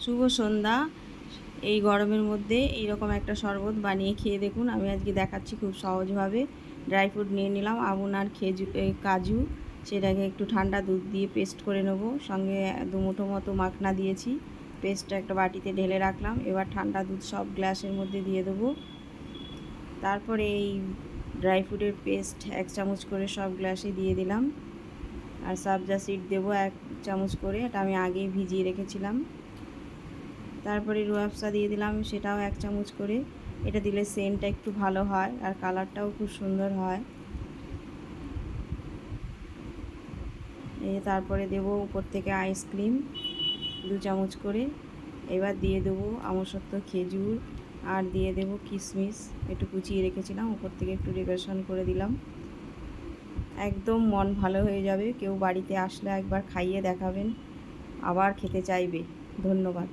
শুভ সন্ধ্যা। এই গরমের মধ্যে এইরকম একটা শরবত বানিয়ে খেয়ে দেখুন। আমি আজকে দেখাচ্ছি খুব সহজভাবে। ড্রাই ফ্রুট নিয়ে নিলাম, আমন আর কাজু। সেটাকে একটু ঠান্ডা দুধ দিয়ে পেস্ট করে নেব। সঙ্গে 2 মুঠো মতো মাখনা দিয়েছি। পেস্টটা একটা বাটিতে ঢেলে রাখলাম। এবার ঠান্ডা দুধ সব গ্লাসের মধ্যে দিয়ে দেবো। তারপরে এই ড্রাই ফ্রুটের পেস্ট 1 চামচ করে সব গ্লাসে দিয়ে দিলাম। আর সবজা সিড দেবো 1 চামচ করে, এটা আমি আগেই ভিজিয়ে রেখেছিলাম। তারপরে রুহ আফজা দিয়ে দিলাম, সেটাও 1 চামচ করে। এটা দিলে সেন্টটা একটু ভালো হয় আর কালারটাও খুব সুন্দর হয়। তারপরে দেবো উপর থেকে আইসক্রিম 2 চামচ করে। এবার দিয়ে দেবো আমসত্ত্ব, খেজুর, আর দিয়ে দেবো কিশমিশ একটু কুচিয়ে রেখেছিলাম, উপর থেকে একটু ডেকোরেশন করে দিলাম। একদম মন ভালো হয়ে যাবে। কেউ বাড়িতে আসলে একবার খাইয়ে দেখাবেন, আবার খেতে চাইবে। ধন্যবাদ।